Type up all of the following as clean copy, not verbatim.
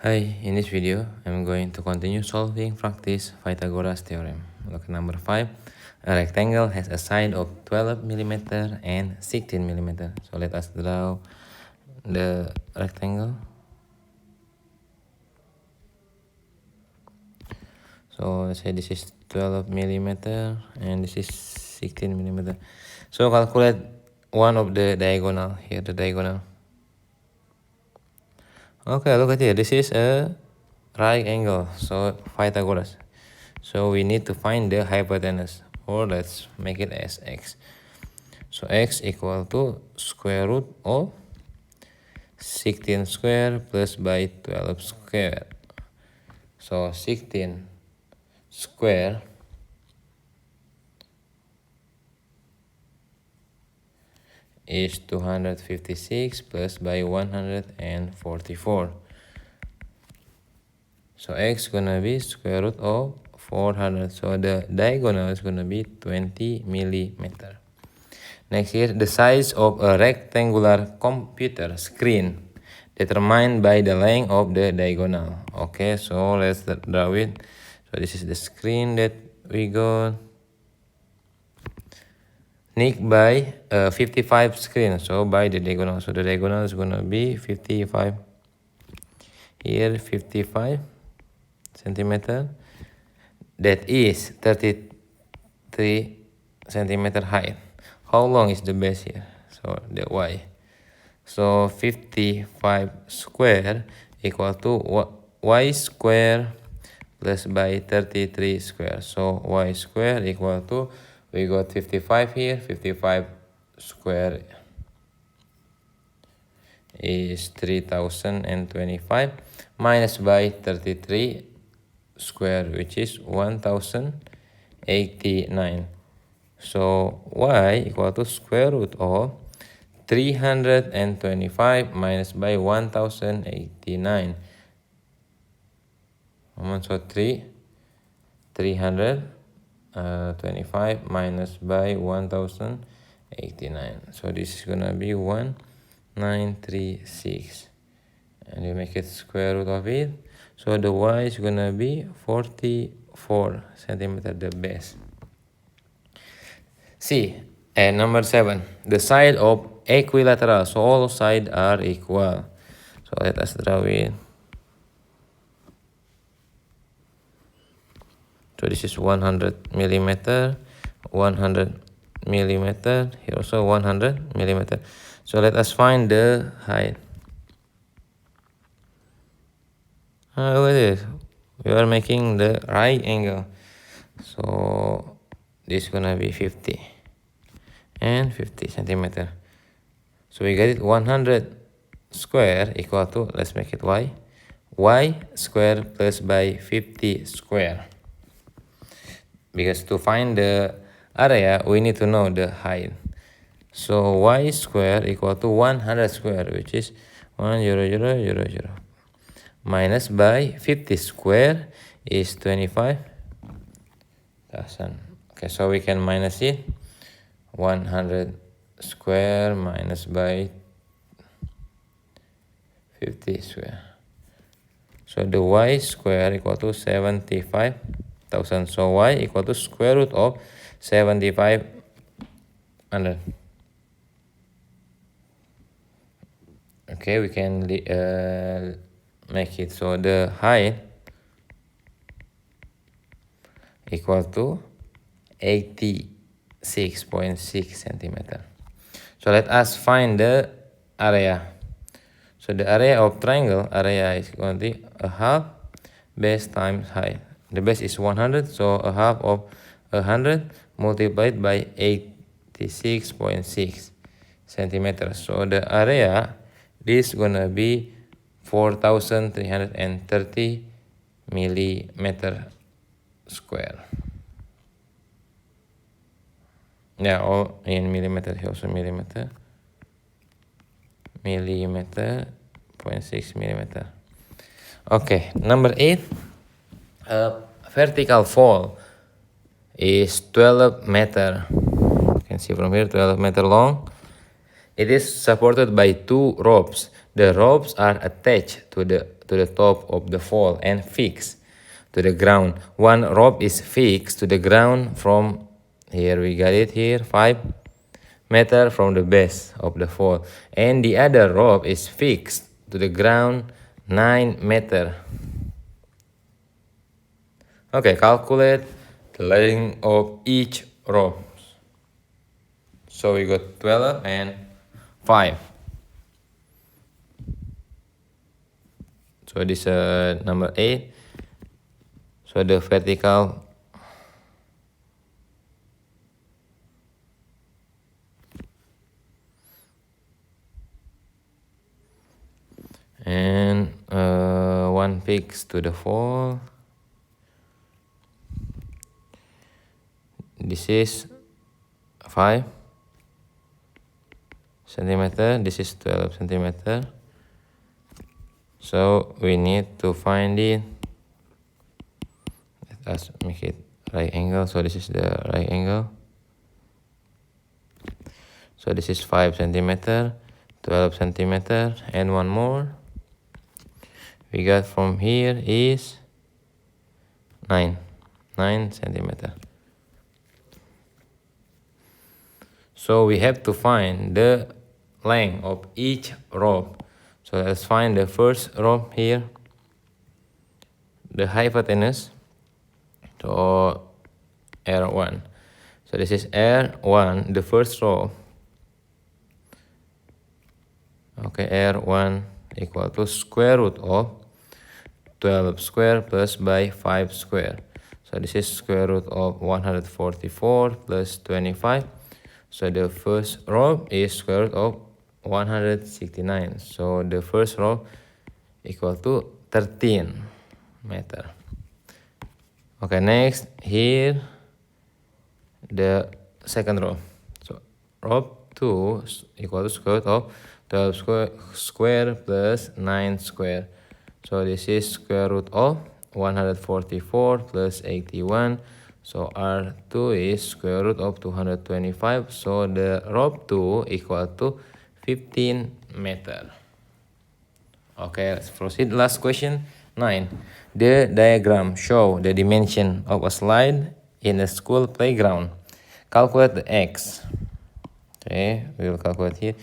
Hi, in this video, I'm going to continue solving practice Pythagoras theorem. Look at number 5. A rectangle has a side of 12 mm and 16 mm. So let us draw the rectangle. So let's say this is 12 mm and this is 16 mm. So calculate one of the diagonal here, the diagonal. Okay, look at here. This is a right angle, so Pythagoras. So we need to find the hypotenuse, or let's make it as x. So x equal to square root of 16 square plus by 12 square. So 16 square is 256 plus by 144. So x gonna be square root of 400. So the diagonal is gonna be 20 millimeter. Next here, the size of a rectangular computer screen determined by the length of the diagonal. Okay, so let's draw it. So this is the screen that we got. Nick by 55 screen, so by the diagonal. So the diagonal is gonna be 55. Here 55 centimeter. That is 33 centimeter height. How long is the base here? So the y. So 55 square equal to y square plus by 33 square. So y square equal to, we got 55 here, 55 square is 3025 minus by 33 square, which is 1089. So y equal to square root of 325 minus by 1089. So 325 minus by 1089. So this is gonna be 1936. And you make it square root of it. So the y is gonna be 44 centimeter, the base. C. And number 7. The side of equilateral. So all sides are equal. So let us draw it. So this is 100 millimeter, 100 millimeter, here also 100 millimeter. So let us find the height. Look at this. We are making the right angle. So this is gonna be 50 and 50 centimeter. So we get it 100 square equal to, let's make it y square plus by 50 square. Because to find the area, we need to know the height. So y square equal to 100 square, which is 10000, minus by 50 square is 25,000. Okay, so we can minus it. 100 square minus by 50 square. So the y square equal to 75,000. So y equal to square root of 7500. Okay, we can make it so the height equal to 86.6 centimeter. So let us find the area. So the area of triangle, area is going to be a half base times height. The base is 100, so a half of 100 multiplied by 86.6 centimeters. So the area is gonna be 4,330 millimeter square. Yeah, all in millimeter, here also millimeter. Millimeter, 0.6 millimeter. Okay, number 8. A vertical fall is 12 meter. You can see from here, 12 meter long. It is supported by 2 ropes The ropes are attached to the top of the pole and fixed to the ground. One rope is fixed to the ground from here, we got it here, 5 meters from the base of the pole, and the other rope is fixed to the ground 9 meters. Okay, calculate the length of each rope. So we got 12 and 5. So this number 8. So the vertical and one fixed to the pole. This is 5 centimeter. This is 12 centimeter. So we need to find it. Let us make it right angle. So this is the right angle. So this is 5 centimeter, 12 centimeter, and one more. We got from here is 9 centimeter. So we have to find the length of each rope. So let's find the first rope here, the hypotenuse, so R1. So this is R1, the first rope. Okay, R1 equal to square root of 12 square plus by 5 square. So this is square root of 144 plus 25. So the first row is square root of 169. So the first row equal to 13 meter. Okay, next here the second row. So row 2 equal to square root of 12 square plus 9 square. So this is square root of 144 plus 81. So R2 is square root of 225. So the row 2 equal to 15 meter. Okay, let's proceed. Last question 9. The diagram show the dimension of a slide in a school playground. Calculate the x. Okay, we will calculate here.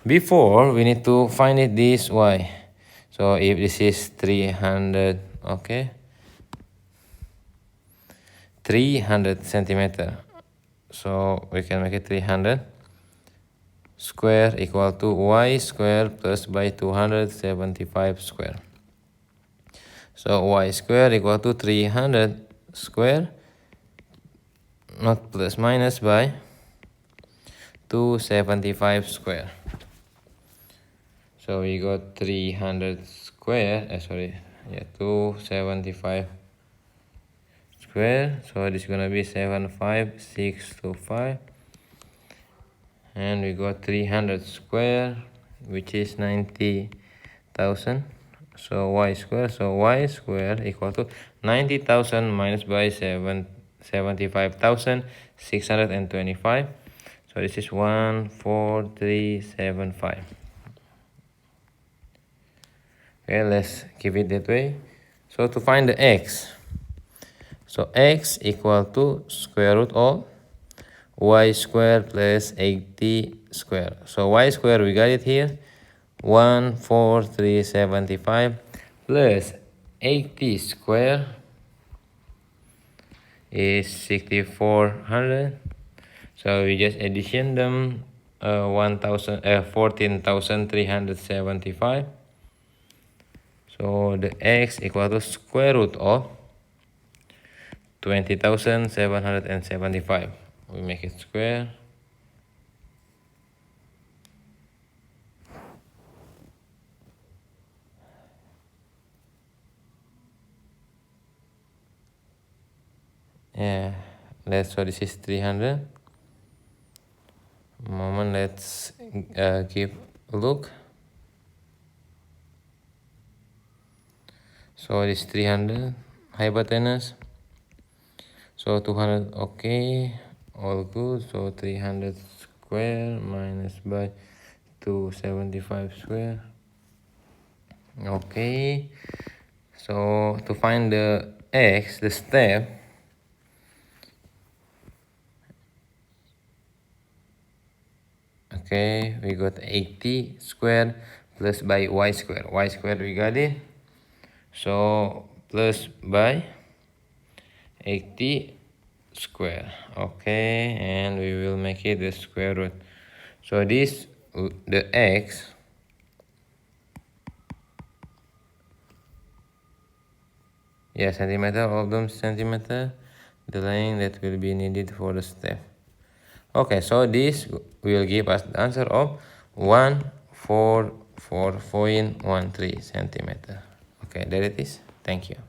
Before, we need to find it this y. So if this is 300, okay, 300 centimeter. So we can make it 300 square equal to y square plus by 275 square. So y square equal to 300 square, not plus minus, by 275 square. So we got 300 square, 275 square. So this is gonna be 75625. And we got 300 square, which is 90,000. So y square equal to 90,000 minus by 75,625. So this is 14375. Okay, let's keep it that way. So to find the x, so x equal to square root of y square plus 80 square. So y square, we got it here, 14375 plus 80 square is 6400. So we just addition them, 14,375. So the x equal to square root of 20,775. We make it square. Yeah, so this is 300. Moment, let's give a look. So this 300 hypotenuse. So 200, okay, all good. So 300 square minus by 275 square. Okay, so to find the x, the step, okay, we got 80 squared plus by y squared. Y squared we got it. So plus by 80 square. Okay, and we will make it the square root. So this, the x, yeah, centimeter, of them centimeter, the length that will be needed for the step. Okay, so this will give us the answer of 144.13 centimeter. Okay, there it is. Thank you.